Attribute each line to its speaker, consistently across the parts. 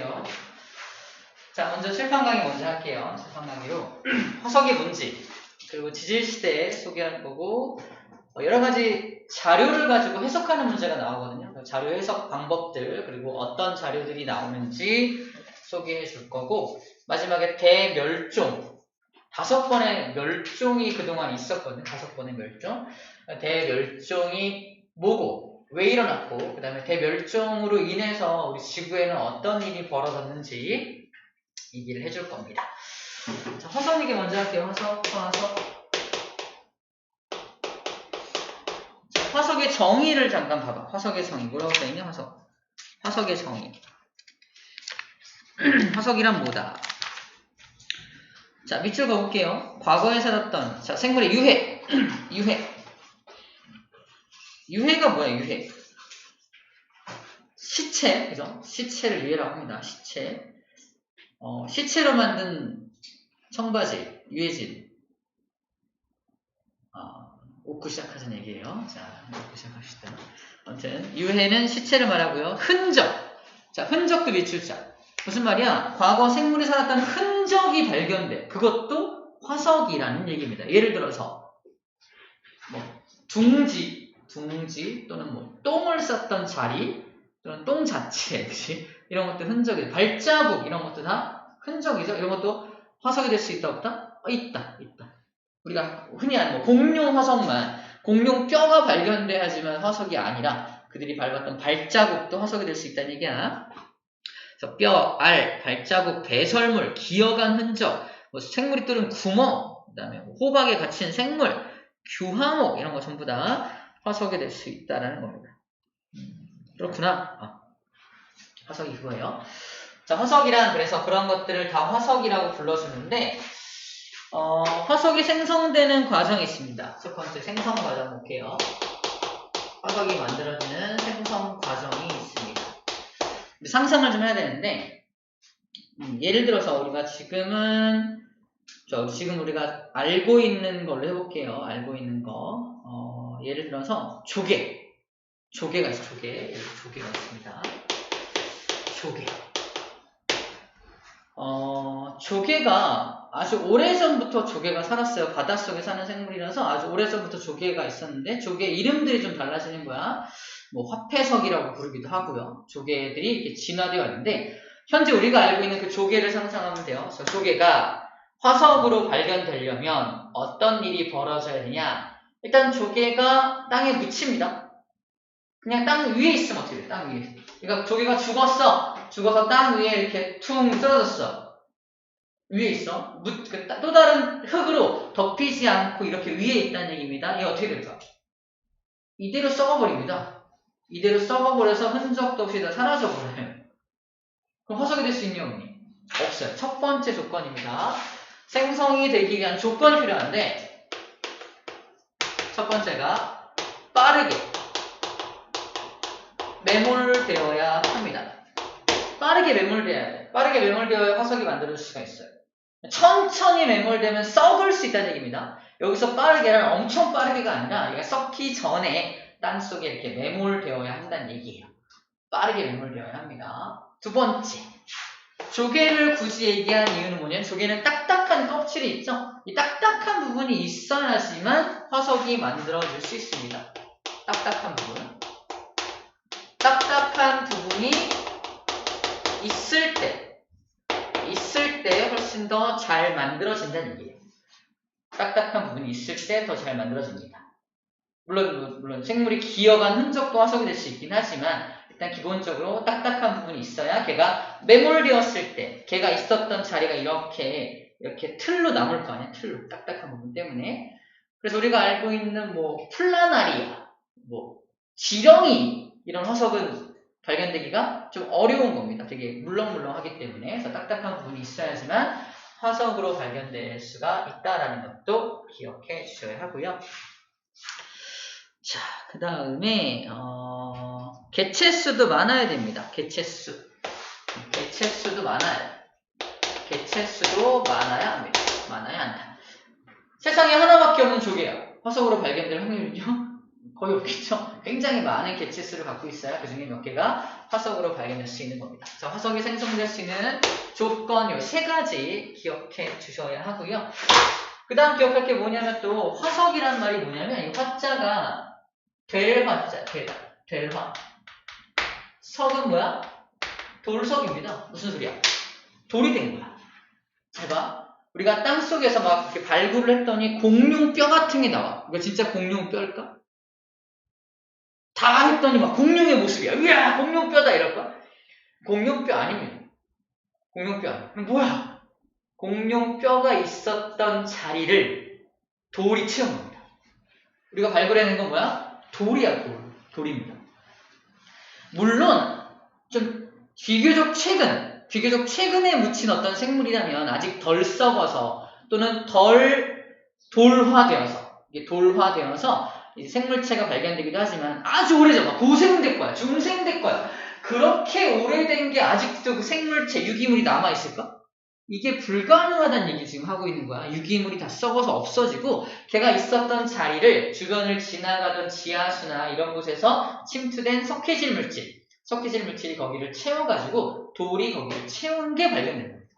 Speaker 1: 볼게요. 자, 먼저 칠판 강의 먼저 할게요. 칠판 강의로 화석의 문지 그리고 지질시대 소개할 거고 여러 가지 자료를 가지고 해석하는 문제가 나오거든요. 자료 해석 방법들 그리고 어떤 자료들이 나오는지 소개해 줄 거고 마지막에 대멸종 5번의 멸종이 그동안 있었거든요. 5번의 멸종. 대멸종이 뭐고 왜 일어났고 그 다음에 대멸종으로 인해서 우리 지구에는 어떤 일이 벌어졌는지 얘기를 해줄 겁니다. 자, 화석 얘기 먼저 할게요. 화석. 자, 화석의 정의를 잠깐 봐봐. 화석의 정의. 뭐라고 써있냐? 화석. 화석의 정의. 화석이란 뭐다? 자, 밑줄 가볼게요. 과거에 살았던, 자, 생물의 유해. 유해가 뭐야, 유해? 시체, 그죠? 시체를 유해라고 합니다. 시체. 시체로 만든 청바지, 유해진. 웃고 시작하자는 얘기예요. 자, 웃고 시작합시다. 아무튼, 유해는 시체를 말하고요. 흔적. 자, 흔적도 밑줄자. 무슨 말이야? 과거 생물이 살았던 흔적이 발견돼. 그것도 화석이라는 얘기입니다. 예를 들어서 뭐 둥지 또는 뭐 똥을 쌌던 자리 또는 똥 자체 그치? 이런 것도 흔적이 발자국 이런 것도 다 흔적이죠. 이런 것도 화석이 될 수 있다 없다? 있다. 우리가 흔히 아는 뭐 공룡 화석만 공룡 뼈가 발견돼야지만 화석이 아니라 그들이 밟았던 발자국도 화석이 될 수 있다는 얘기야. 뼈, 알, 발자국, 배설물, 기어간 흔적, 뭐 생물이 뚫은 구멍, 그 다음에 호박에 갇힌 생물, 규화목 이런 거 전부 다 화석이 될 수 있다는 겁니다. 그렇구나. 화석이 그거예요. 자, 화석이란 그래서 그런 것들을 다 화석이라고 불러주는데 화석이 생성되는 과정이 있습니다. 첫 번째 생성 과정 볼게요. 화석이 만들어지는 생성 과정이 있습니다. 상상을 좀 해야 되는데 예를 들어서 우리가 지금 우리가 알고 있는 걸로 해볼게요. 알고 있는 거 예를 들어서 조개가 있어. 조개가 있습니다. 조개가 아주 오래전부터 조개가 살았어요. 바닷속에 사는 생물이라서 아주 오래전부터 조개가 있었는데 조개 이름들이 좀 달라지는 거야. 뭐 화폐석이라고 부르기도 하고요. 조개들이 이렇게 진화되어 있는데 현재 우리가 알고 있는 그 조개를 상상하면 돼요. 그래서 조개가 화석으로 발견되려면 어떤 일이 벌어져야 되냐? 일단 조개가 땅에 묻힙니다. 그냥 땅 위에 있으면 어떻게 돼? 땅 위에. 그러니까 조개가 죽어서 땅 위에 이렇게 퉁 쓰러졌어. 위에 있어. 또 다른 흙으로 덮이지 않고 이렇게 위에 있다는 얘기입니다. 이게 어떻게 될까? 이대로 썩어버립니다. 이대로 썩어버려서 흔적도 없이 다 사라져버려요. 그럼 화석이 될 수 있냐 없니? 없어요. 첫 번째 조건입니다. 생성이 되기 위한 조건이 필요한데 첫 번째가 빠르게 매몰되어야 합니다. 빠르게 매몰되어야 돼. 빠르게 매몰되어야 화석이 만들어질 수가 있어요. 천천히 매몰되면 썩을 수 있다는 얘기입니다. 여기서 빠르게는 엄청 빠르게가 아니라 얘가 썩기 전에 땅속에 이렇게 매몰되어야 한다는 얘기예요. 빠르게 매몰되어야 합니다. 두 번째, 조개를 굳이 얘기한 이유는 뭐냐면 조개는 딱딱한 껍질이 있죠? 이 딱딱한 부분이 있어야지만 화석이 만들어질 수 있습니다. 딱딱한 부분이 있을 때 훨씬 더 잘 만들어진다는 얘기예요. 딱딱한 부분이 있을 때 더 잘 만들어집니다. 물론 생물이 기어간 흔적도 화석이 될 수 있긴 하지만 일단 기본적으로 딱딱한 부분이 있어야 걔가 매몰되었을 때 걔가 있었던 자리가 이렇게 틀로 남을 거 아니야. 틀로 딱딱한 부분 때문에. 그래서 우리가 알고 있는 뭐 플라나리아, 뭐 지렁이 이런 화석은 발견되기가 좀 어려운 겁니다. 되게 물렁물렁하기 때문에. 그래서 딱딱한 부분이 있어야지만 화석으로 발견될 수가 있다라는 것도 기억해 주셔야 하고요. 자, 그 다음에 개체수도 많아야 됩니다. 개체수도 많아야 합니다. 많아야 한다. 세상에 하나밖에 없는 조개야. 화석으로 발견될 확률은요? 거의 없겠죠? 굉장히 많은 개체수를 갖고 있어야 그 중에 몇 개가 화석으로 발견될 수 있는 겁니다. 자, 화석이 생성될 수 있는 조건 요 세 가지 기억해 주셔야 하고요. 그 다음 기억할 게 뭐냐면 또 화석이란 말이 뭐냐면 이 화자가 될 화자, 될 화. 석은 뭐야? 돌석입니다. 무슨 소리야? 돌이 된 거야. 잘 봐. 우리가 땅속에서 막 이렇게 발굴을 했더니 공룡뼈 같은 게 나와. 이거 진짜 공룡뼈일까? 다 했더니 막 공룡의 모습이야. 이야, 공룡뼈다 이럴까? 공룡뼈 아닙니다. 공룡뼈 아니야. 그럼 뭐야? 공룡뼈가 있었던 자리를 돌이 채운 겁니다. 우리가 발굴해낸 건 뭐야? 돌이야, 돌. 돌입니다. 물론 좀 비교적 최근에 묻힌 어떤 생물이라면 아직 덜 썩어서 또는 덜 돌화되어서 이게 돌화되어서 생물체가 발견되기도 하지만 아주 오래전 고생될 거야, 중생될 거야. 그렇게 오래된 게 아직도 그 생물체, 유기물이 남아있을까? 이게 불가능하다는 얘기 지금 하고 있는 거야. 유기물이 다 썩어서 없어지고 걔가 있었던 자리를 주변을 지나가던 지하수나 이런 곳에서 침투된 석회질 물질이 거기를 채워가지고 돌이 거기를 채운 게 발견된 겁니다.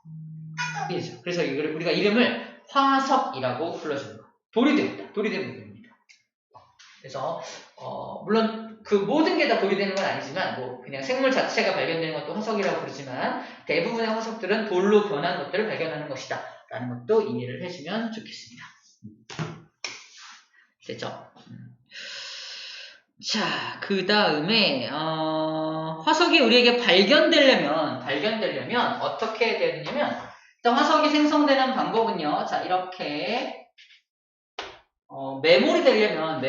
Speaker 1: 그래서 이걸 우리가 이름을 화석이라고 불러주는 거야. 돌이 됩니다. 돌이 된 부분입니다. 그래서 물론 그 모든 게 다 돌이 되는 건 아니지만 뭐 그냥 생물 자체가 발견되는 것도 화석이라고 부르지만 대부분의 화석들은 돌로 변한 것들을 발견하는 것이다 라는 것도 이해를 해주면 좋겠습니다. 됐죠? 자, 그 다음에 화석이 우리에게 발견되려면 어떻게 해야 되느냐면 일단 화석이 생성되는 방법은요. 자, 이렇게 메모리 되려면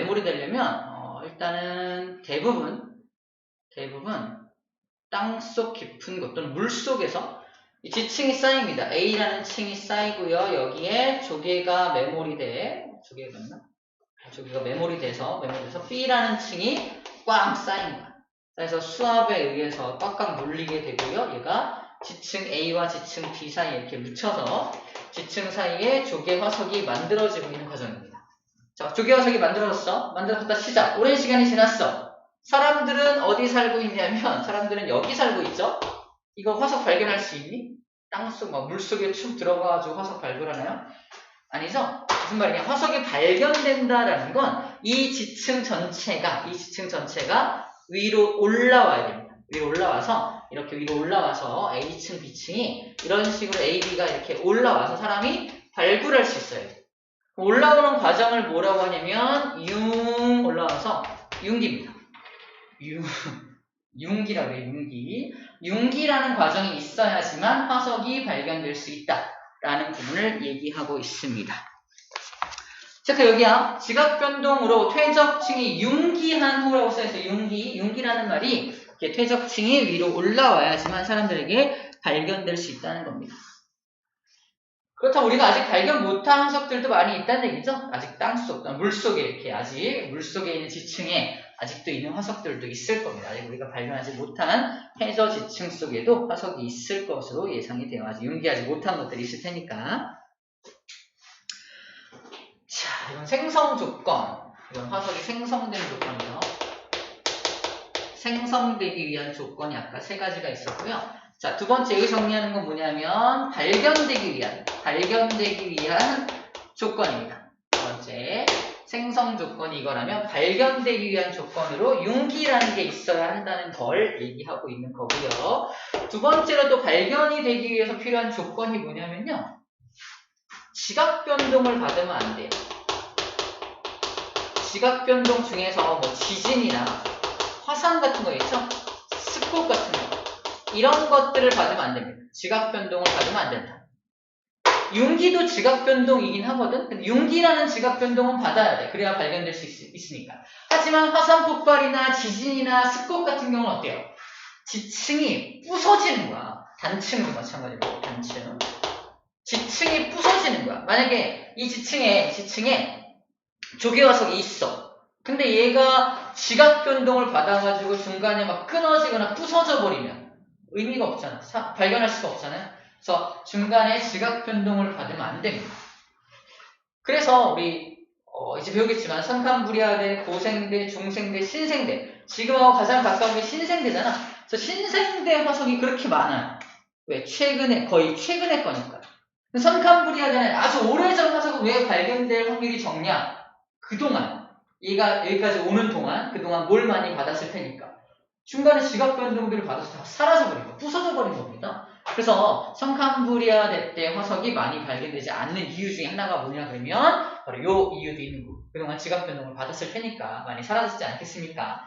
Speaker 1: 일단은 대부분 땅속 깊은 곳 또는 물 속에서 이 지층이 쌓입니다. A라는 층이 쌓이고요. 여기에 조개가 메모리돼서 B라는 층이 꽉 쌓인 거야. 그래서 수압에 의해서 꽉꽉 눌리게 되고요. 얘가 지층 A와 지층 B 사이에 이렇게 묻혀서 지층 사이에 조개 화석이 만들어지고 있는 과정입니다. 자, 조개 화석이 만들어졌다 시작. 오랜 시간이 지났어. 사람들은 어디 살고 있냐면 사람들은 여기 살고 있죠. 이거 화석 발견할 수 있니? 땅속 물속에 쭉 들어가가지고 화석 발굴하나요? 아니죠? 무슨 말이냐? 화석이 발견된다라는 건 이 지층 전체가 위로 올라와야 됩니다. 위로 올라와서 A층, B층이 이런 식으로 A, B가 이렇게 올라와서 사람이 발굴할 수 있어요. 올라오는 과정을 뭐라고 하냐면 올라와서 융기입니다. 융기라고 해요. 융기라는 과정이 있어야지만 화석이 발견될 수 있다라는 부분을 얘기하고 있습니다. 자, 여기야 지각변동으로 퇴적층이 융기한 후라고 써있어요. 융기라는 말이 이렇게 퇴적층이 위로 올라와야지만 사람들에게 발견될 수 있다는 겁니다. 그렇다면 우리가 아직 발견 못한 화석들도 많이 있다는 얘기죠. 아직 땅속, 물속에 이렇게 아직 물속에 있는 지층에 아직도 있는 화석들도 있을 겁니다. 아직 우리가 발견하지 못한 해저 지층 속에도 화석이 있을 것으로 예상이 돼요. 아직 융기하지 못한 것들이 있을 테니까. 자, 이건 생성 조건. 이건 화석이 생성되는 조건이요. 생성되기 위한 조건이 아까 세 가지가 있었고요. 자, 두 번째 여기 정리하는 건 뭐냐면 발견되기 위한 조건입니다. 두 번째 생성 조건이 이거라면 발견되기 위한 조건으로 융기라는 게 있어야 한다는 걸 얘기하고 있는 거고요. 두 번째로 또 발견이 되기 위해서 필요한 조건이 뭐냐면요. 지각 변동을 받으면 안 돼요. 지각 변동 중에서 지진이나 화산 같은 거 있죠? 스콧 같은 거. 이런 것들을 받으면 안 됩니다. 지각 변동을 받으면 안 된다. 융기도 지각 변동이긴 하거든. 근데 융기라는 지각 변동은 받아야 돼. 그래야 발견될 수 있으니까. 하지만 화산 폭발이나 지진이나 스콧 같은 경우는 어때요? 지층이 부서지는 거야. 단층도 마찬가지로 단층. 지층이 부서지는 거야. 만약에 이 지층에 조개 화석이 있어. 근데 얘가 지각 변동을 받아가지고 중간에 막 끊어지거나 부서져 버리면 의미가 없잖아. 발견할 수가 없잖아요. 그래서 중간에 지각 변동을 받으면 안 됩니다. 그래서 우리 이제 배우겠지만 선칸브리아대, 고생대, 중생대, 신생대. 지금하고 가장 가까운 게 신생대잖아. 그래서 신생대 화석이 그렇게 많아요. 왜? 거의 최근의 거니까. 선칸브리아대는 아주 오래전 화석은 왜 발견될 확률이 적냐? 그동안 얘가 여기까지 오는 동안 그동안 뭘 많이 받았을 테니까. 중간에 지각 변동들을 받아서 다 사라져버린 거, 부서져버린 겁니다. 그래서 선칸브리아대 때 화석이 많이 발견되지 않는 이유 중에 하나가 뭐냐 그러면 바로 요 이유도 있는 거. 그동안 지각 변동을 받았을 테니까 많이 사라지지 않겠습니까?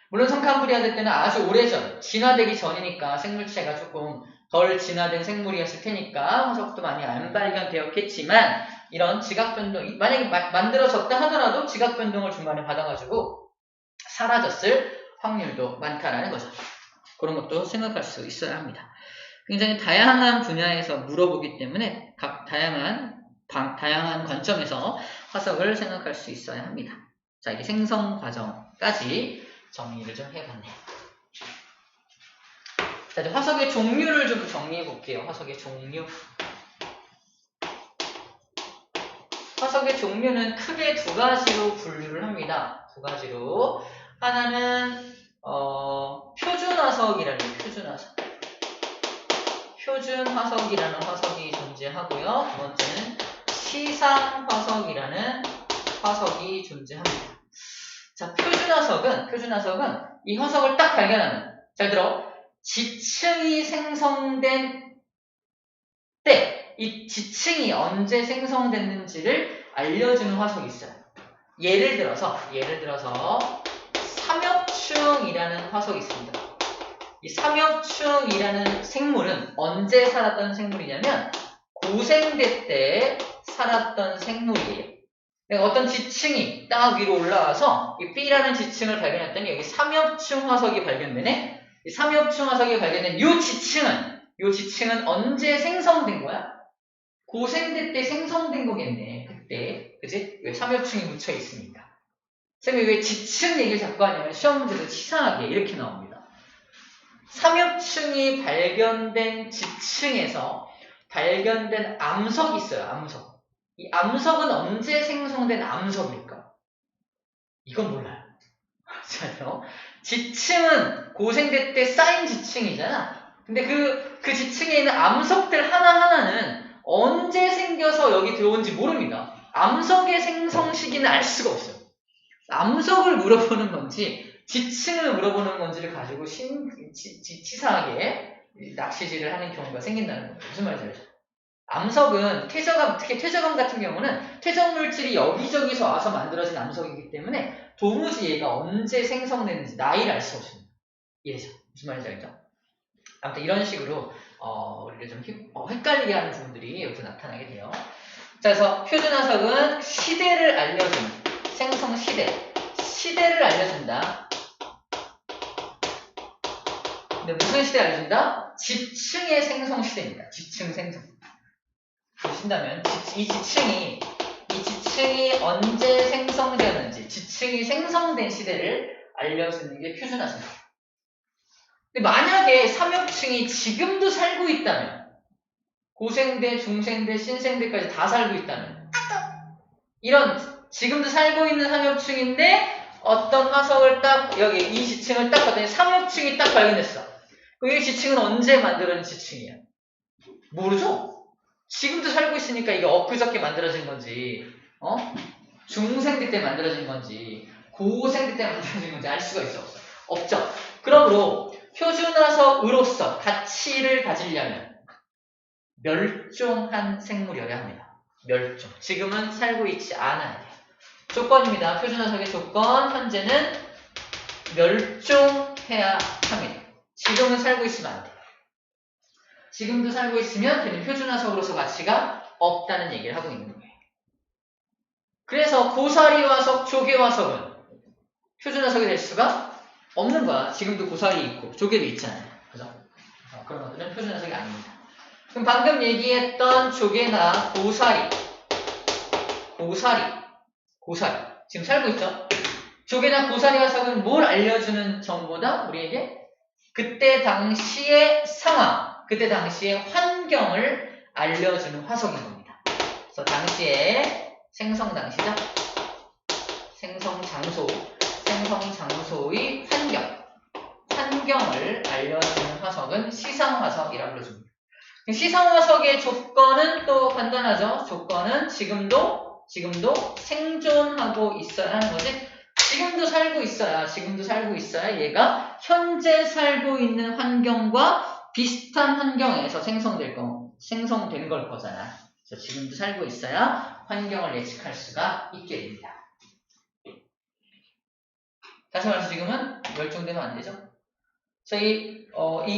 Speaker 1: 물론 선칸브리아대 때는 아주 오래전, 진화되기 전이니까 생물체가 조금 덜 진화된 생물이었을 테니까 화석도 많이 안 발견되었겠지만 이런 지각 변동이 만약에 만들어졌다 하더라도 지각 변동을 중간에 받아가지고 사라졌을 확률도 많다라는 거죠. 그런 것도 생각할 수 있어야 합니다. 굉장히 다양한 분야에서 물어보기 때문에 각 다양한 관점에서 화석을 생각할 수 있어야 합니다. 자, 이게 생성 과정까지 정리를 좀 해봤네요. 자, 이제 화석의 종류를 좀 정리해 볼게요. 화석의 종류. 화석의 종류는 크게 두 가지로 분류를 합니다. 두 가지로. 하나는 표준화석이라는 표준화석. 표준화석이라는 화석이 존재하고요. 두 번째는 시상화석이라는 화석이 존재합니다. 자, 표준화석은 이 화석을 딱 발견하면, 잘 들어, 지층이 생성된 때, 이 지층이 언제 생성됐는지를 알려주는 화석이 있어요. 예를 들어서 삼엽충이라는 화석이 있습니다. 이 삼엽충이라는 생물은 언제 살았던 생물이냐면 고생대 때 살았던 생물이에요. 어떤 지층이 딱 위로 올라와서 이 B라는 지층을 발견했더니 여기 삼엽충 화석이 발견되네. 이 삼엽충 화석이 발견된 이 지층은 언제 생성된 거야? 고생대 때 생성된 거겠네. 그때, 그치? 왜 삼엽충이 묻혀 있으니까. 선생님이 왜 지층 얘기를 자꾸 하냐면 시험 문제도 치사하게 이렇게 나옵니다. 삼엽충이 발견된 지층에서 발견된 암석이 있어요. 암석. 이 암석은 언제 생성된 암석일까? 이건 몰라요. 맞아요. 지층은 고생대 때 쌓인 지층이잖아. 근데 그 지층에 있는 암석들 하나하나는 언제 생겨서 여기 들어온지 모릅니다. 암석의 생성 시기는 알 수가 없어요. 암석을 물어보는 건지 지층을 물어보는 건지를 가지고 치사하게 낚시질을 하는 경우가 생긴다는 거예요. 무슨 말인지 알죠? 암석은 특히 퇴적암 같은 경우는 퇴적물질이 여기저기서 와서 만들어진 암석이기 때문에 도무지 얘가 언제 생성됐는지 나이를 알 수 없습니다. 이해죠? 무슨 말인지 알죠? 아무튼 이런 식으로 우리를 좀 헷갈리게 하는 부분들이 여기서 나타나게 돼요. 자, 그래서 표준화석은 시대를 알려주는 생성 시대를 알려준다. 근데 무슨 시대를 알려준다? 지층의 생성 시대입니다. 지층 생성. 보신다면 이 지층이 언제 생성되었는지, 지층이 생성된 시대를 알려주는 게 표준화석입니다. 근데 만약에 삼엽층이 지금도 살고 있다면, 고생대, 중생대, 신생대까지 다 살고 있다면, 이런 지금도 살고 있는 삼엽층인데 어떤 화석을 딱 여기 이 지층을 딱 봤더니 삼엽층이 딱 발견됐어. 이 지층은 언제 만들어진 지층이야? 모르죠? 지금도 살고 있으니까 이게 엊그저께 만들어진 건지 중생대 때 만들어진 건지 고생대 때 만들어진 건지 알 수가 있어 없어? 없죠. 그러므로 표준화석으로서 가치를 가지려면 멸종한 생물이어야 합니다. 멸종. 지금은 살고 있지 않아야 돼요. 조건입니다. 표준화석의 조건. 현재는 멸종해야 합니다. 지금은 살고 있으면 안 돼요. 지금도 살고 있으면 걔는 표준화석으로서 가치가 없다는 얘기를 하고 있는 거예요. 그래서 고사리화석, 조개화석은 표준화석이 될 수가 없는 거야. 지금도 고사리 있고 조개도 있잖아요. 그죠? 그런 것들은 표준화석이 아닙니다. 그럼 방금 얘기했던 조개나 고사리 지금 살고 있죠? 조개나 고사리 화석은 뭘 알려주는 정보다? 우리에게 그때 당시의 상황, 그때 당시의 환경을 알려주는 화석인 겁니다. 그래서 당시의 생성 당시죠. 생성 장소의 환경을 알려주는 화석은 시상화석이라고 불러줍니다. 시상화석의 조건은 또 간단하죠. 조건은 지금도 생존하고 있어야 하는 거지. 지금도 살고 있어야 얘가 현재 살고 있는 환경과 비슷한 환경에서 생성된 걸 거잖아. 그래서 지금도 살고 있어야 환경을 예측할 수가 있게 됩니다. 다시 말해서 지금은 멸종되면 안 되죠. 이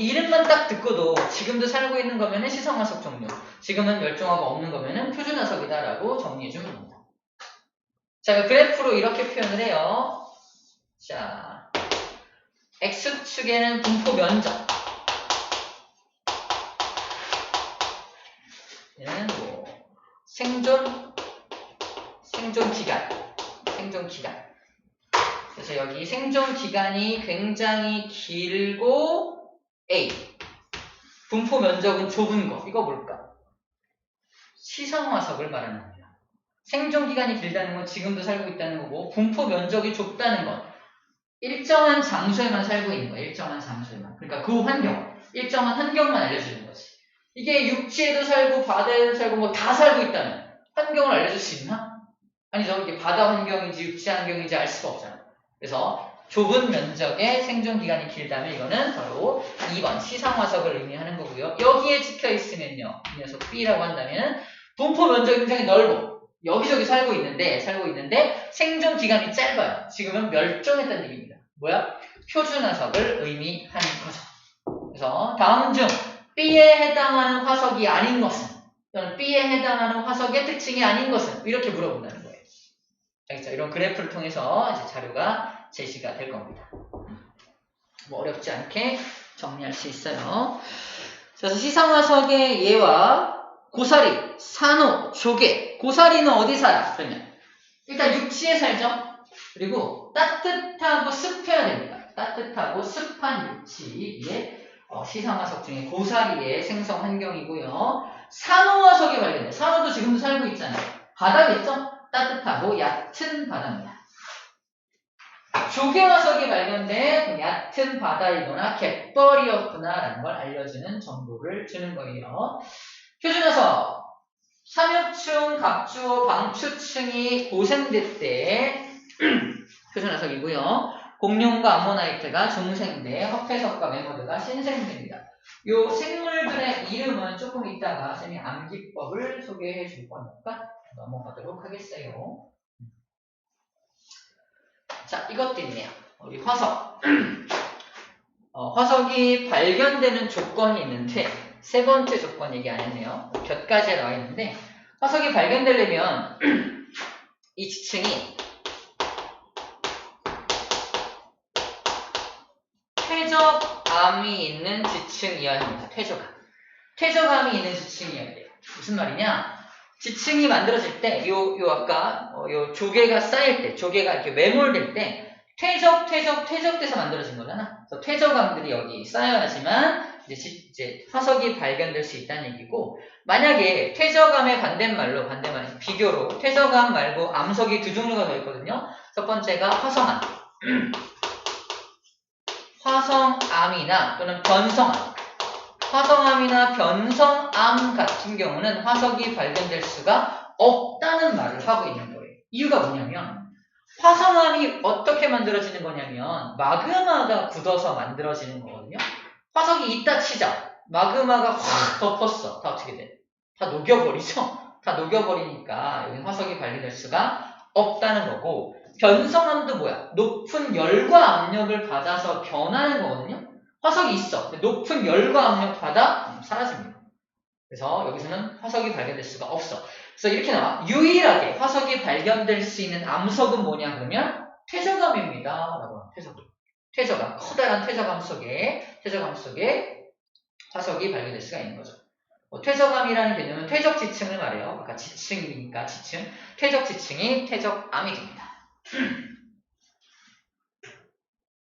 Speaker 1: 이름만 딱 듣고도 지금도 살고 있는 거면은 시상화석 종류, 지금은 멸종하고 없는 거면은 표준화석이다라고 정리해주면 됩니다. 자, 그래프로 이렇게 표현을 해요. 자, X축에는 분포 면적, 얘는 뭐 생존 기간. 그래서 여기 생존 기간이 굉장히 길고 A, 분포 면적은 좁은 거. 이거 뭘까? 시상화석을 말하는 겁니다. 생존 기간이 길다는 건 지금도 살고 있다는 거고, 분포 면적이 좁다는 건 일정한 장소에만 살고 있는 거예요. 일정한 장소에만. 그러니까 그 환경, 일정한 환경만 알려주는 거지. 이게 육지에도 살고 바다에도 살고 뭐 다 살고 있다면 환경을 알려줄 수 있나? 아니죠. 이게 바다 환경인지 육지 환경인지 알 수가 없잖아. 그래서 좁은 면적의 생존 기간이 길다면 이거는 바로 2번 시상화석을 의미하는 거고요. 여기에 찍혀 있으면요, 이 녀석 B라고 한다면 분포 면적이 굉장히 넓어. 여기저기 살고 있는데 생존 기간이 짧아요. 지금은 멸종했다는 얘기입니다. 뭐야? 표준화석을 의미하는 거죠. 그래서 다음 중 B에 해당하는 화석이 아닌 것은, 또는 B에 해당하는 화석의 특징이 아닌 것은, 이렇게 물어본다는 거예요. 알겠죠? 이런 그래프를 통해서 이제 자료가 제시가 될 겁니다. 뭐 어렵지 않게 정리할 수 있어요. 그래서 시상화석의 예와 고사리, 산호, 조개. 고사리는 어디 살아? 그러면 일단 육지에 살죠. 그리고 따뜻하고 습해야 됩니다. 따뜻하고 습한 육지에 시상화석 중에 고사리의 생성 환경이고요. 산호화석이 발견돼요. 산호도 지금도 살고 있잖아요. 바다겠죠? 따뜻하고 얕은 바다입니다. 조개화석이 발견된 얕은 바다이거나 갯벌이었구나라는 걸 알려주는 정보를 주는 거예요. 표준화석, 삼엽충, 갑주어, 방추층이 고생될 때 표준화석이고요. 공룡과 암모나이트가 중생대, hợp 회석과 메모드가 신생대입니다. 요 생물들의 이름은 조금 이따가 쌤이 암기법을 소개해 줄 거니까 넘어가도록 하겠어요. 자, 이것도 있네요. 우리 화석. 화석이 발견되는 조건이 있는데, 세 번째 조건 얘기 안 했네요. 몇 가지에 나와 있는데, 화석이 발견되려면 이 지층이 퇴적암이 있는 지층이어야 합니다. 퇴적암이 있는 지층이어야 돼요. 무슨 말이냐? 지층이 만들어질 때, 아까, 요 조개가 쌓일 때, 조개가 이렇게 매몰될 때, 퇴적돼서 만들어진 거잖아. 그래서 퇴적암들이 여기 쌓여야지만, 이제 화석이 발견될 수 있다는 얘기고, 만약에 퇴적암의 반대말로, 비교로, 퇴적암 말고 암석이 두 종류가 더 있거든요. 첫 번째가 화성암. 화성암이나 또는 변성암. 화성암이나 변성암 같은 경우는 화석이 발견될 수가 없다는 말을 하고 있는 거예요. 이유가 뭐냐면 화성암이 어떻게 만들어지는 거냐면 마그마가 굳어서 만들어지는 거거든요. 화석이 있다 치자. 마그마가 확 덮었어. 다 어떻게 돼? 다 녹여버리죠? 다 녹여버리니까 여기 화석이 발견될 수가 없다는 거고, 변성암도 뭐야? 높은 열과 압력을 받아서 변하는 거거든요. 화석이 있어. 높은 열과 압력 받아 사라집니다. 그래서 여기서는 화석이 발견될 수가 없어. 그래서 이렇게 나와. 유일하게 화석이 발견될 수 있는 암석은 뭐냐 그러면 퇴적암입니다. 라고 퇴적암. 커다란 퇴적암 속에 화석이 발견될 수가 있는 거죠. 퇴적암이라는 개념은 퇴적 지층을 말해요. 아까 지층이니까 지층. 퇴적 지층이 퇴적암이 됩니다.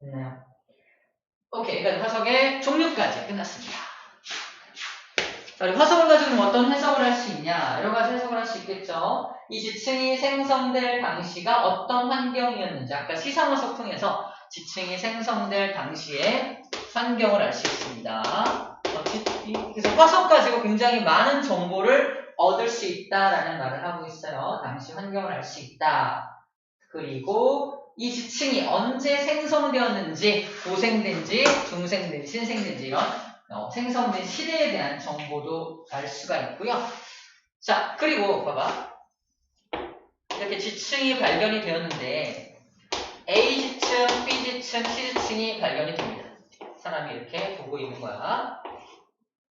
Speaker 1: 됐나요? 오케이, 그러니까 화석의 종류까지 끝났습니다. 자, 그리고 화석을 가지고 어떤 해석을 할 수 있냐? 여러 가지 해석을 할 수 있겠죠. 이 지층이 생성될 당시가 어떤 환경이었는지 아까 시상화석 통해서 지층이 생성될 당시의 환경을 알 수 있습니다. 그래서 화석 가지고 굉장히 많은 정보를 얻을 수 있다라는 말을 하고 있어요. 당시 환경을 알 수 있다. 그리고 이 지층이 언제 생성되었는지, 고생된지, 중생된지, 신생된지 이런 생성된 시대에 대한 정보도 알 수가 있고요. 자, 그리고 봐봐. 이렇게 지층이 발견이 되었는데 A지층, B지층, C지층이 발견이 됩니다. 사람이 이렇게 보고 있는 거야.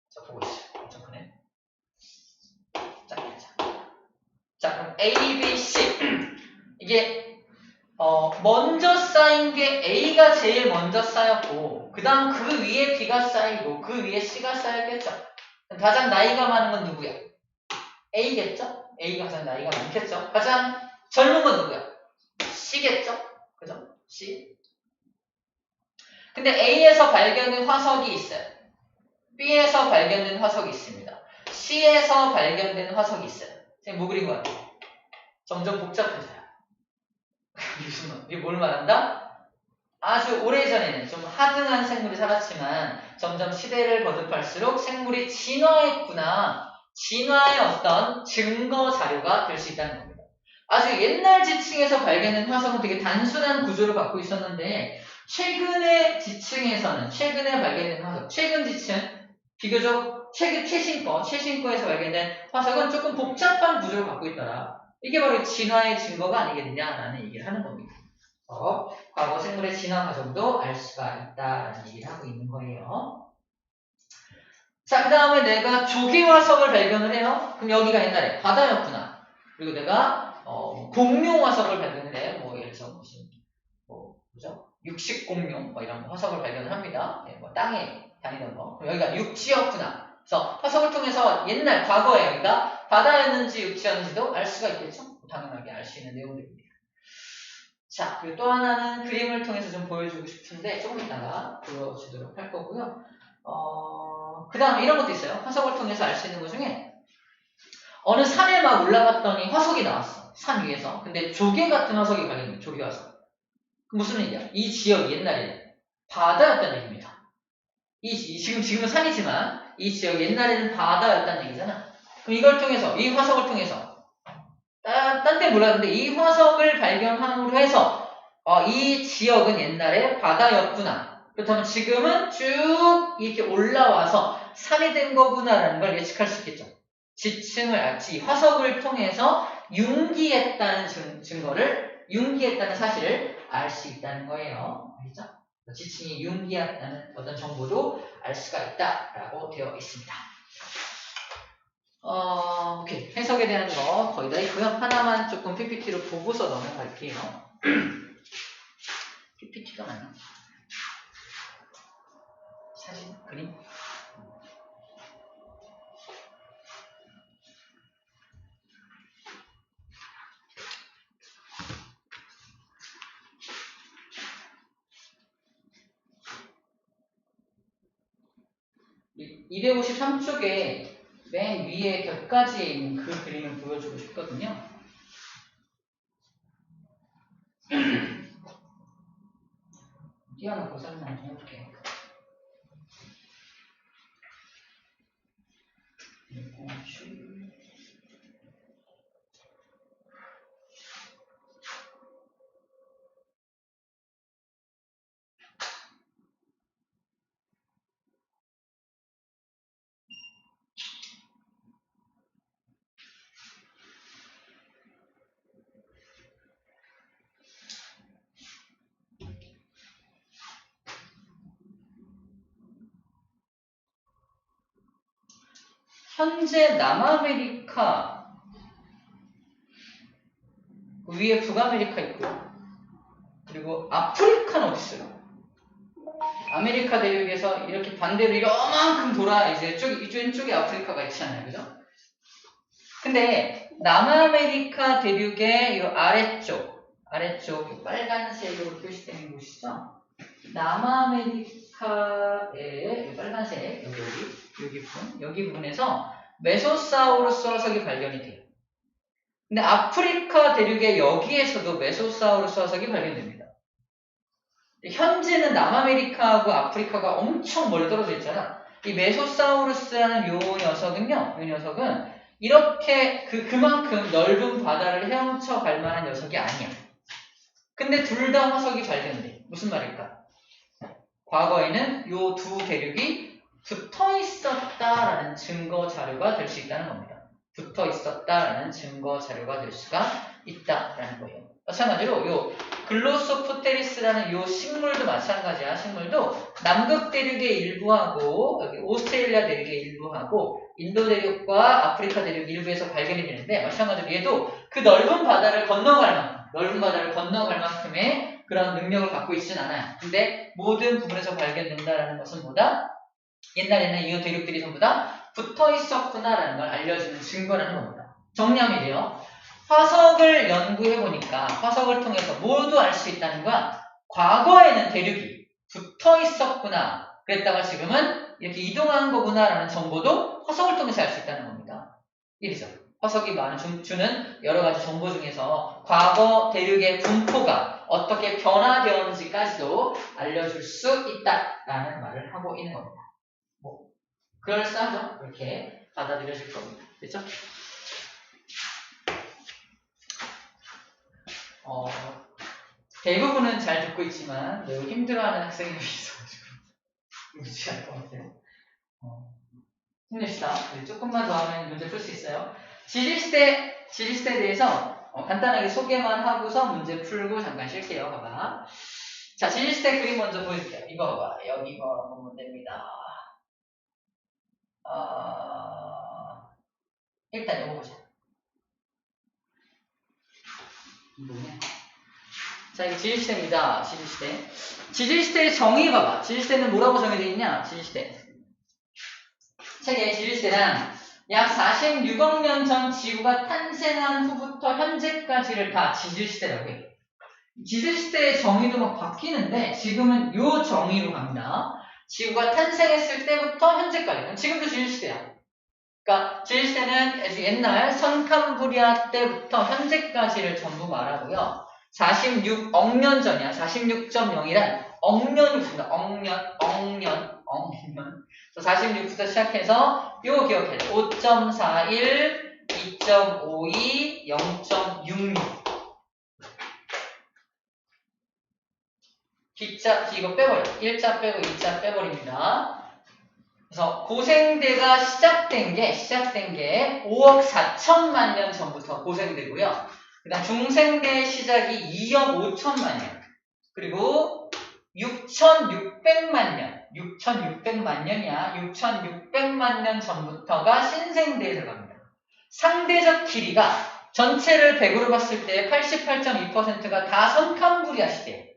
Speaker 1: 자, 보고 있어요. 엄청 크네. 자, 그럼 A, B, C. 이게 먼저 쌓인 게 A가 제일 먼저 쌓였고 그 다음 그 위에 B가 쌓이고 그 위에 C가 쌓였겠죠. 가장 나이가 많은 건 누구야? A겠죠? A가 가장 나이가 많겠죠. 가장 젊은 건 누구야? C겠죠? 그죠? C. 근데 A에서 발견된 화석이 있어요. B에서 발견된 화석이 있습니다. C에서 발견된 화석이 있어요. 선생님 뭐 그린 것 같아요? 점점 복잡해져요. 이게 뭘 말한다? 아주 오래전에는 좀 하등한 생물이 살았지만 점점 시대를 거듭할수록 생물이 진화했구나. 진화의 어떤 증거 자료가 될 수 있다는 겁니다. 아주 옛날 지층에서 발견된 화석은 되게 단순한 구조를 갖고 있었는데 최근의 지층에서는 최근에 발견된 화석, 최근 지층, 비교적 최신 거에서 발견된 화석은 조금 복잡한 구조를 갖고 있더라. 이게 바로 진화의 증거가 아니겠느냐라는 얘기를 하는 겁니다. 과거 생물의 진화 과정도 알 수가 있다라는 얘기를 하고 있는 거예요. 자, 그 다음에 내가 조개 화석을 발견을 해요. 그럼 여기가 옛날에 바다였구나. 그리고 내가 공룡 화석을 발견을 해. 뭐 예를 들어서 무슨 뭐죠? 육식 공룡 이런 화석을 발견을 합니다. 뭐 땅에 다니던 거. 그럼 여기가 육지였구나. 그래서 화석을 통해서 옛날 과거에 여기가 바다였는지 육지였는지도 알 수가 있겠죠? 당연하게 알 수 있는 내용들입니다. 자, 그리고 또 하나는 그림을 통해서 좀 보여주고 싶은데 조금 이따가 보여주도록 할 거고요. 그 다음에 이런 것도 있어요. 화석을 통해서 알 수 있는 것 중에 어느 산에 막 올라갔더니 화석이 나왔어. 산 위에서. 근데 조개 같은 화석이 발견돼요. 조개 화석. 무슨 얘기야? 이 지역이 옛날에는 바다였다는 얘기입니다. 지금은 산이지만 이 지역이 옛날에는 바다였다는 얘기잖아. 그럼 이걸 통해서, 이 화석을 통해서 딴 데 몰랐는데 이 화석을 발견함으로 해서 이 지역은 옛날에 바다였구나. 그렇다면 지금은 쭉 이렇게 올라와서 산이 된 거구나라는 걸 예측할 수 있겠죠. 이 화석을 통해서 융기했다는 증거를, 융기했다는 사실을 알 수 있다는 거예요. 알겠죠? 지층이 융기했다는 어떤 정보도 알 수가 있다라고 되어 있습니다. 오케이. 해석에 대한 거 거의 다 있고요. 하나만 조금 PPT로 보고서 넘어갈게요. PPT가 맞나? 사진, 그림? 이 253쪽에 맨 위에 곁가지에 있는 그 그림을 보여주고 싶거든요. 띄워놓고 설명 좀 해볼게요. 현재 남아메리카 위에 북아메리카 있고요. 그리고 아프리카는 어디 있어요? 아메리카 대륙에서 이렇게 반대로 이만큼 돌아 이제 왼쪽에 아프리카가 있잖아요, 그죠? 근데 남아메리카 대륙의 이 아래쪽 빨간색으로 표시되는 곳이죠. 남아메리카의 빨간색 여기 여기 부분에서 메소사우루스 화석이 발견이 돼요. 근데 아프리카 대륙의 여기에서도 메소사우루스 화석이 발견됩니다. 현재는 남아메리카하고 아프리카가 엄청 멀리 떨어져 있잖아. 이 메소사우루스라는 요 녀석은 이렇게 그만큼 넓은 바다를 헤엄쳐 갈 만한 녀석이 아니야. 근데 둘 다 화석이 발견돼. 무슨 말일까? 과거에는 요 두 대륙이 붙어 있었다라는 증거 자료가 될 수 있다는 겁니다. 붙어 있었다라는 증거 자료가 될 수가 있다라는 거예요. 마찬가지로 요 글로소프테리스라는 요 식물도 마찬가지야. 식물도 남극 대륙의 일부하고 여기 오스트레일리아 대륙의 일부하고 인도 대륙과 아프리카 대륙 일부에서 발견이 되는데 마찬가지로 얘도 그 넓은 바다를 건너갈 만큼의 그런 능력을 갖고 있진 않아요. 근데 모든 부분에서 발견된다라는 것은 뭐다? 옛날에는 이 대륙들이 전부 다 붙어 있었구나라는 걸 알려주는 증거라는 겁니다. 정리하면 돼요. 화석을 연구해보니까 화석을 통해서 모두 알 수 있다는 거야. 과거에는 대륙이 붙어 있었구나. 그랬다가 지금은 이렇게 이동한 거구나라는 정보도 화석을 통해서 알 수 있다는 겁니다. 이리죠. 화석이 주는 여러 가지 정보 중에서 과거 대륙의 분포가 어떻게 변화되었는지까지도 알려줄 수 있다라는 말을 하고 있는 겁니다. 뭐 그럴싸하죠? 그렇게 받아들여질 겁니다. 그렇죠? 대부분은 잘 듣고 있지만 매우 힘들어하는 학생이 있어가지고 무지할 것 같아요. 힘냅시다. 조금만 더 하면 문제 풀 수 있어요. 지질시대에 대해서 간단하게 소개만 하고서 문제 풀고 잠깐 쉴게요. 봐봐. 자, 지질시대 그림 먼저 보여줄게요. 이거 봐봐. 여기 이거 보면 됩니다. 일단 이거 보자. 뭐냐? 자, 이게 지질시대입니다. 지질시대. 지질시대의 정의 봐봐. 지질시대는 뭐라고 정의되어 있냐? 지질시대. 책에 지질시대란 약 46억 년 전 지구가 탄생한 후부터 현재까지를 다 지질시대라고 해요. 지질시대의 정의도 막 바뀌는데 지금은 요 정의로 갑니다. 지구가 탄생했을 때부터 현재까지. 지금도 지질시대야. 그러니까 지질시대는 아주 옛날 선캄브리아 때부터 현재까지를 전부 말하고요. 46억 년 전이야. 46.0이란 억년이 있습니다. 억년. 46부터 시작해서 이거 기억해야 돼. 5.41, 2.52, 0.66. D자, 이거 빼버려. 1자 빼고 2자 빼버립니다. 그래서 고생대가 시작된 게 5억 4천만 년 전부터 고생대고요. 그 다음 중생대의 시작이 2억 5천만 년. 그리고 6,600만 년. 6,600만 년이야. 6,600만 년 전부터가 신생대에 들어갑니다. 상대적 길이가 전체를 100으로 봤을 때 88.2%가 다 선캄브리아 시대예요.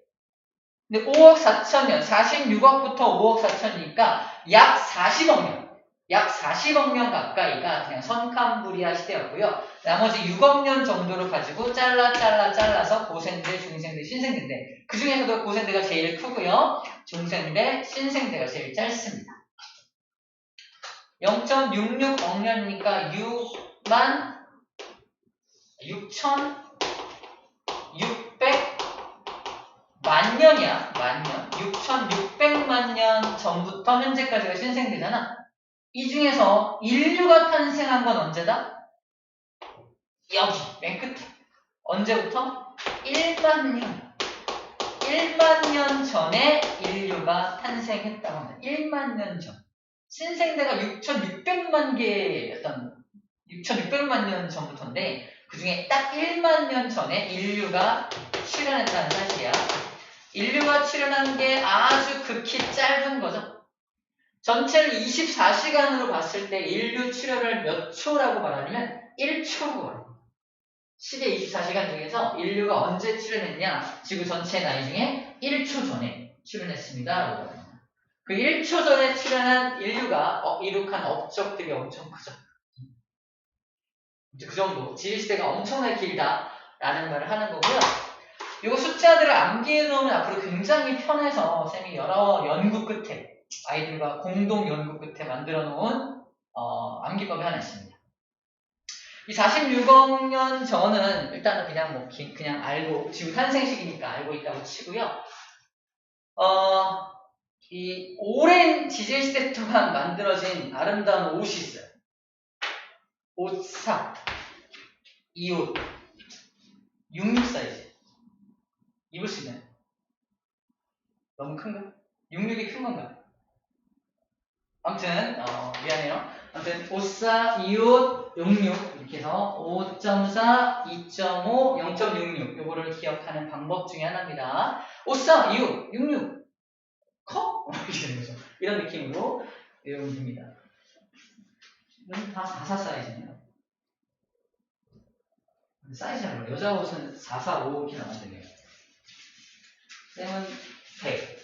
Speaker 1: 근데 5억 4천 년, 46억부터 5억 4천이니까 약 40억 년. 약 40억 년 가까이가 그냥 선캄브리아 시대였고요. 나머지 6억 년 정도를 가지고 잘라서 고생대, 중생대, 신생대인데 그 중에서도 고생대가 제일 크고요. 중생대, 신생대가 제일 짧습니다. 0.66억 년이니까 6만 6,600만 년이야. 만년. 6,600만 년 전부터 현재까지가 신생대잖아. 이 중에서 인류가 탄생한 건 언제다? 여기 맨 끝에. 언제부터? 1만 년. 1만 년 전에 인류가 탄생했다고 합니다. 1만 년 전. 신생대가 6,600만 개의 6,600만 년 전부터인데 그 중에 딱 1만 년 전에 인류가 출현했다는 사실이야. 인류가 출현한 게 아주 극히 짧은 거죠. 전체를 24시간으로 봤을 때 인류 출현을 몇 초라고 말하냐면 1초라고 말합니다. 시계 24시간 중에서 인류가 언제 출현했냐? 지구 전체 나이 중에 1초 전에 출현했습니다. 그 1초 전에 출현한 인류가 이룩한 업적들이 엄청 크죠. 그 정도. 지질시대가 엄청나게 길다라는 말을 하는 거고요. 이거 숫자들을 암기해 놓으면 앞으로 굉장히 편해서 쌤이 여러 연구 끝에 아이들과 공동 연구 끝에 만들어 놓은 암기법이 하나 있습니다. 이 46억 년 전은 일단은 그냥 그냥 알고, 지구 탄생식이니까 알고 있다고 치고요. 이 오랜 지질시대 동안 만들어진 아름다운 옷이 있어요. 옷사, 이 옷, 66 사이즈. 입을 수 있나요? 너무 큰가? 66이 큰 건가요? 아무튼 미안해요. 아무튼 옷사, 이옷, 66 이렇게 해서 5.4, 2.5, 0.66 요거를 기억하는 방법 중에 하나입니다. 옷사, 이옷, 66 커? 이렇게 되는 거죠. 이런 느낌으로 외우면 됩니다. 이건 다 44 사이즈네요. 사이즈는 뭐예요? 여자 옷은 4, 4, 5 이렇게 나왔네요. 쌤은 100.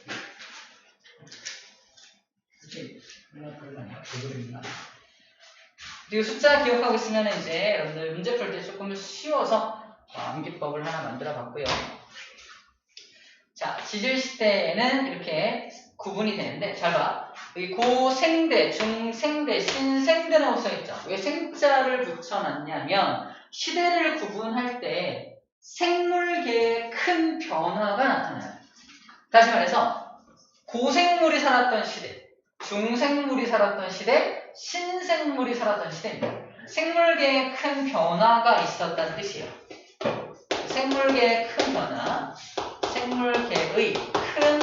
Speaker 1: 이렇게 그런 거 아니야? 그리고 숫자 기억하고 있으면 이제 여러분들 문제 풀 때 조금 쉬워서 암기법을 하나 만들어 봤고요. 자, 지질시대에는 이렇게 구분이 되는데, 잘 봐. 여기 고생대, 중생대, 신생대라고 써있죠. 왜 생자를 붙여놨냐면, 시대를 구분할 때 생물계의 큰 변화가 나타나요. 다시 말해서, 고생물이 살았던 시대, 중생물이 살았던 시대, 신생물이 살았던 시대입니다. 생물계에 큰 변화가 있었다는 뜻이에요. 생물계의 큰 변화, 생물계의 큰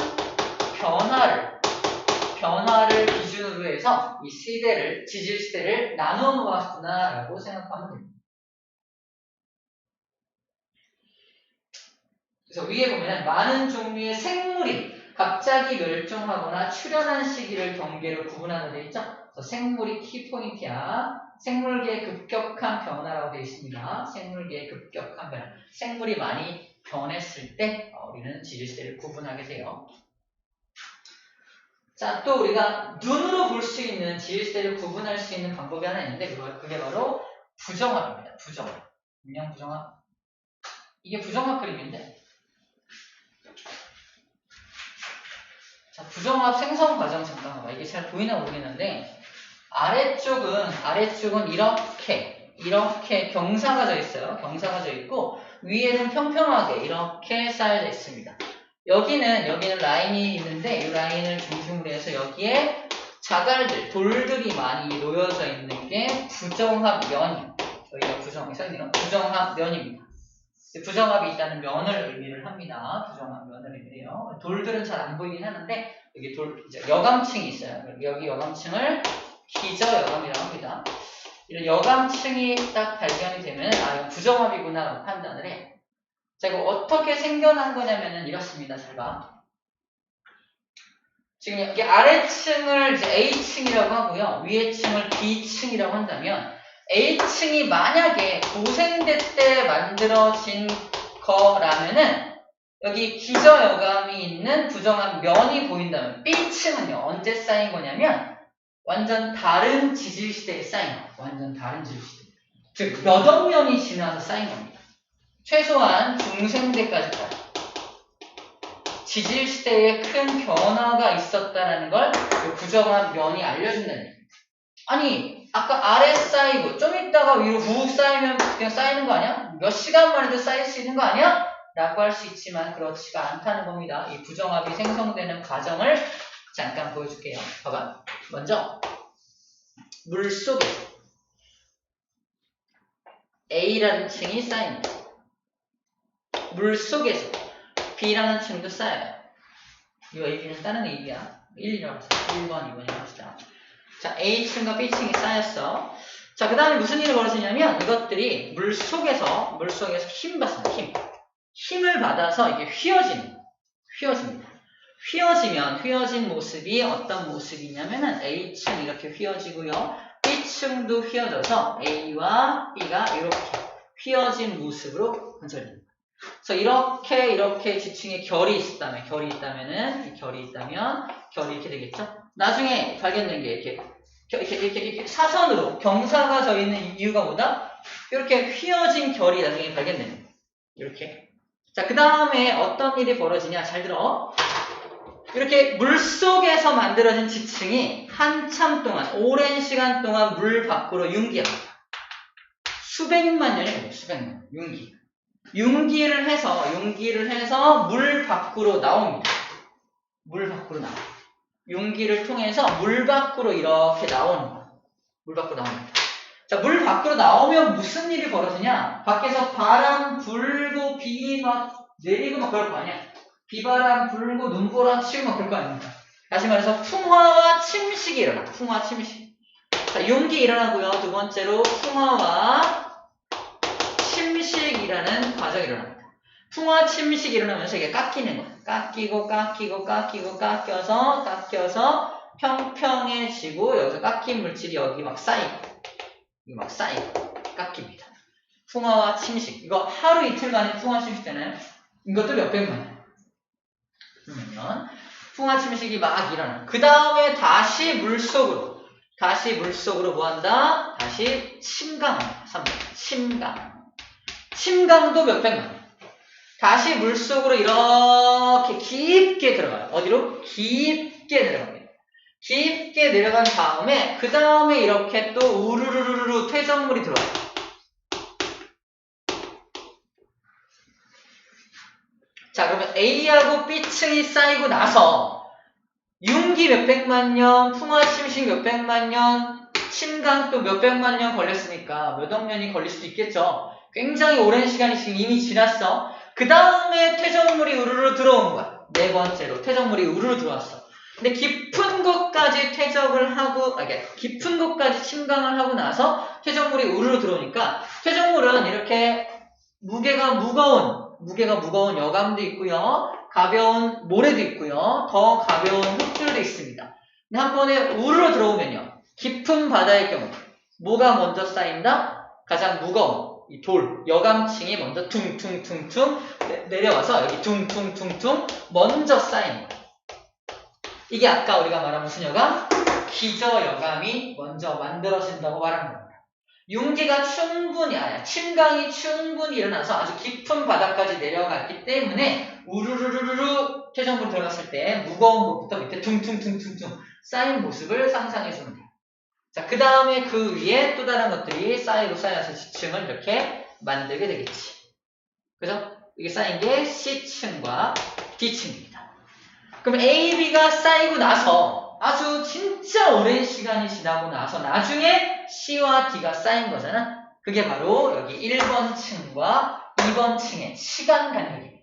Speaker 1: 변화를 기준으로 해서 이 시대를, 지질시대를 나눠 놓았구나라고 생각하면 됩니다. 그래서 위에 보면 많은 종류의 생물이 갑자기 멸종하거나 출현한 시기를 경계로 구분하는 데 있죠? 그래서 생물이 키포인트야. 생물계의 급격한 변화라고 되어 있습니다. 생물계의 급격한 변화. 생물이 많이 변했을 때 우리는 지질시대를 구분하게 돼요. 자, 또 우리가 눈으로 볼 수 있는 지질시대를 구분할 수 있는 방법이 하나 있는데 그게 바로 부정합입니다. 부정합. 분명 부정합. 이게 부정합 그림인데, 자, 부정합 생성 과정 잠깐 봐봐. 이게 잘 보이나 모르겠는데, 아래쪽은 이렇게 경사가 져 있어요. 경사가 져 있고, 위에는 평평하게 이렇게 쌓여져 있습니다. 여기는 라인이 있는데, 이 라인을 중심으로 해서 여기에 자갈들, 돌들이 많이 놓여져 있는 게 부정합면이에요. 여기가 부정합면입니다. 부정합이 있다는 면을 의미를 합니다. 부정합면을 의미해요. 돌들은 잘 안 보이긴 하는데, 여기 이제 여감층이 있어요. 여기 여감층을 기저여감이라고 합니다. 이런 여감층이 딱 발견이 되면, 이거 부정합이구나 라고 판단을 해요. 자, 이거 어떻게 생겨난 거냐면은 이렇습니다. 잘 봐. 지금 여기 아래층을 이제 A층이라고 하고요. 위에 층을 B층이라고 한다면, A층이 만약에 고생대 때 만들어진 거라면은, 여기 기저여감이 있는 부정한 면이 보인다면, B층은요, 언제 쌓인 거냐면, 완전 다른 지질시대에 쌓인 거. 완전 다른 지질시대. 즉, 몇 억 년이 지나서 쌓인 겁니다. 최소한 중생대까지 가요. 지질시대에 큰 변화가 있었다는 걸 부정한 면이 알려준다는 얘기입니다. 아니, 아까 아래 쌓이고 좀 있다가 위로 훅 쌓이면 그냥 쌓이는 거 아니야? 몇 시간만 해도 쌓일 수 있는 거 아니야? 라고 할 수 있지만 그렇지가 않다는 겁니다. 이 부정합이 생성되는 과정을 잠깐 보여줄게요. 봐봐. 먼저 물속에서 A라는 층이 쌓입니다. 물속에서 B라는 층도 쌓여요. 이 AB는 다른 AB야. 1, 2라고 해서 1번, 2번이라고 합시다. 자, A층과 B층이 쌓였어. 자, 그 다음에 무슨 일이 벌어지냐면 이것들이 물속에서 힘 받습니다. 힘을 받아서 이게 휘어집니다. 휘어진 모습이 어떤 모습이냐면은 A층 이렇게 휘어지고요. B층도 휘어져서 A와 B가 이렇게 휘어진 모습으로 관찰됩니다. 그래서 이렇게 지층에 결이 있다면 결이 이렇게 되겠죠? 나중에 발견된 게 이렇게 사선으로 경사가 져 있는 이유가 뭐다? 이렇게 휘어진 결이 나중에 발견됩니다. 이렇게. 자, 그 다음에 어떤 일이 벌어지냐? 잘 들어. 이렇게 물속에서 만들어진 지층이 한참 동안, 오랜 시간 동안 물 밖으로 융기합니다. 수백만 년이 걸려요. 수백만 년. 융기. 융기를 해서 물 밖으로 나옵니다. 물 밖으로 나와요. 융기를 통해서 물 밖으로 이렇게 나오는 거예요. 물 밖으로 나옵니다. 자, 물 밖으로 나오면 무슨 일이 벌어지냐? 밖에서 바람 불고 비 막 내리고 막 그럴 거 아니야? 비바람 불고 눈보라 치고 막 그럴 거 아닙니까? 다시 말해서 풍화와 침식이 일어나. 풍화, 침식. 자, 융기 일어나고요. 두 번째로 풍화와 침식이라는 과정이 일어납니다. 풍화, 침식이 일어나면서 이게 깎이는 거예요. 깎여서 평평해지고 여기서 깎인 물질이 여기 막 쌓이고 깎입니다. 풍화와 침식. 이거 하루 이틀 만에 풍화 침식 되나요? 이것도 몇백만 년. 그러면 풍화 침식이 막 일어나. 그 다음에 다시 물속으로 뭐 한다? 다시 침강합니다. 3번. 침강도 몇백만 년. 다시 물속으로 이렇게 깊게 들어가요. 어디로? 깊게 내려갑니다. 깊게 내려간 다음에 그 다음에 이렇게 또 우르르르르 퇴적물이 들어와요. 자, 그러면 A하고 B층이 쌓이고 나서 융기 몇백만 년, 풍화 침식 몇백만 년, 침강 또 몇백만 년 걸렸으니까 몇 억 년이 걸릴 수도 있겠죠. 굉장히 오랜 시간이 지금 이미 지났어. 그 다음에 퇴적물이 우르르 들어온 거야. 네 번째로 퇴적물이 우르르 들어왔어. 근데 깊은 곳까지 깊은 곳까지 침강을 하고 나서 퇴적물이 우르르 들어오니까 퇴적물은 이렇게 무게가 무거운 여감도 있고요. 가벼운 모래도 있고요. 더 가벼운 흙들도 있습니다. 근데 한 번에 우르르 들어오면요. 깊은 바다의 경우 뭐가 먼저 쌓인다? 가장 무거운 이 돌, 여감층이 먼저 퉁퉁퉁퉁 내려와서 여기 퉁퉁퉁퉁 먼저 쌓이는 거예요. 이게 아까 우리가 말한 무슨 여감? 기저여감이 먼저 만들어진다고 말하는 겁니다. 융기가 침강이 충분히 일어나서 아주 깊은 바닥까지 내려갔기 때문에 우르르르르 퇴적물이 들어갔을 때 무거운 것부터 밑에 퉁퉁퉁퉁퉁 쌓인 모습을 상상해주면 돼요. 자, 그 다음에 그 위에 또 다른 것들이 쌓여서 지층을 이렇게 만들게 되겠지. 그죠? 이게 쌓인 게 C층과 D층입니다. 그럼 A, B가 쌓이고 나서 아주 진짜 오랜 시간이 지나고 나서 나중에 C와 D가 쌓인 거잖아. 그게 바로 여기 1번 층과 2번 층의 시간 간격입니다.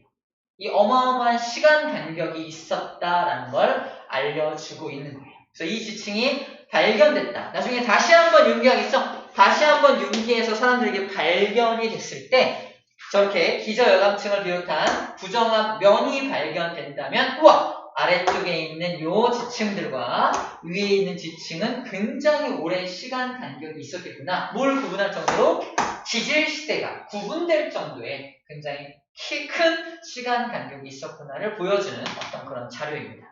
Speaker 1: 이 어마어마한 시간 간격이 있었다라는 걸 알려주고 있는 거예요. 그래서 이 지층이 발견됐다. 나중에 다시 한번 융기하겠어? 다시 한번 융기해서 사람들에게 발견이 됐을 때 저렇게 기저여감층을 비롯한 부정합 면이 발견된다면 우와! 아래쪽에 있는 요 지층들과 위에 있는 지층은 굉장히 오랜 시간 간격이 있었겠구나. 뭘 구분할 정도로? 지질시대가 구분될 정도의 굉장히 키 큰 시간 간격이 있었구나를 보여주는 어떤 그런 자료입니다.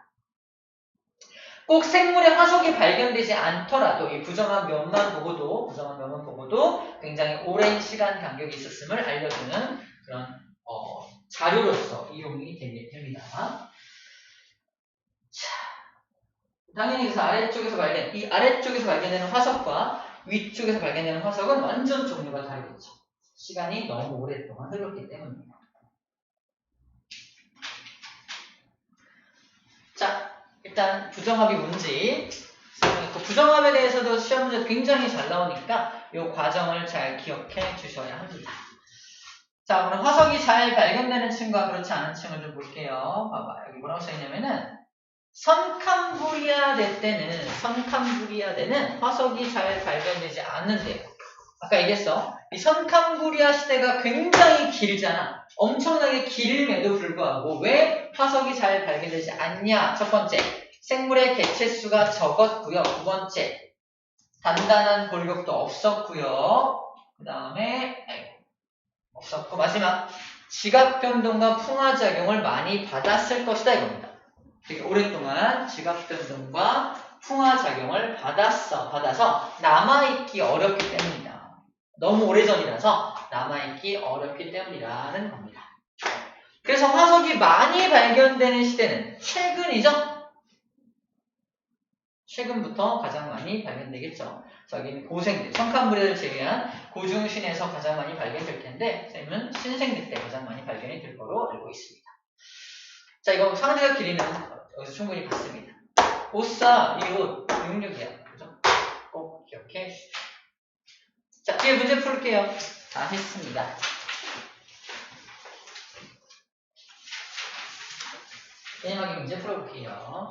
Speaker 1: 꼭 생물의 화석이 발견되지 않더라도 이 부정한 면만 보고도 굉장히 오랜 시간 간격이 있었음을 알려주는 그런 자료로서 이용이 됩니다. 자, 당연히 그래서 아래쪽에서 발견되는 화석과 위쪽에서 발견되는 화석은 완전 종류가 다르겠죠. 시간이 너무 오랫동안 흘렀기 때문입니다. 자, 일단 부정합이 뭔지 설명했고 부정합에 대해서도 시험 문제 굉장히 잘 나오니까 이 과정을 잘 기억해 주셔야 합니다. 자, 그럼 화석이 잘 발견되는 층과 그렇지 않은 층을 좀 볼게요. 봐봐, 여기 뭐라고 써있냐면은 선캄브리아대 때는 화석이 잘 발견되지 않는데요. 아까 얘기했어. 이 선캄브리아 시대가 굉장히 길잖아. 엄청나게 길음에도 불구하고 왜 화석이 잘 발견되지 않냐? 첫 번째, 생물의 개체수가 적었고요. 두 번째, 단단한 골격도 없었고요. 그 다음에 없었고 마지막, 지각변동과 풍화작용을 많이 받았을 것이다 이겁니다. 되게 오랫동안 지각변동과 풍화작용을 받아서 남아있기 어렵기 때문이다. 너무 오래전이라서 남아있기 어렵기 때문이라는 겁니다. 그래서 화석이 많이 발견되는 시대는 최근이죠? 최근부터 가장 많이 발견되겠죠. 여기는 고생대, 청칸브레를 제외한 고중신에서 가장 많이 발견될 텐데 쌤은 신생대 때 가장 많이 발견이 될 거로 알고 있습니다. 자, 이거 상대적 길이는 여기서 충분히 봤습니다. 54, 25, 66이야. 그죠? 꼭 기억해 주십시오. 자, 뒤에 문제 풀게요. 다 했습니다. 마지막에 문제 풀어볼게요.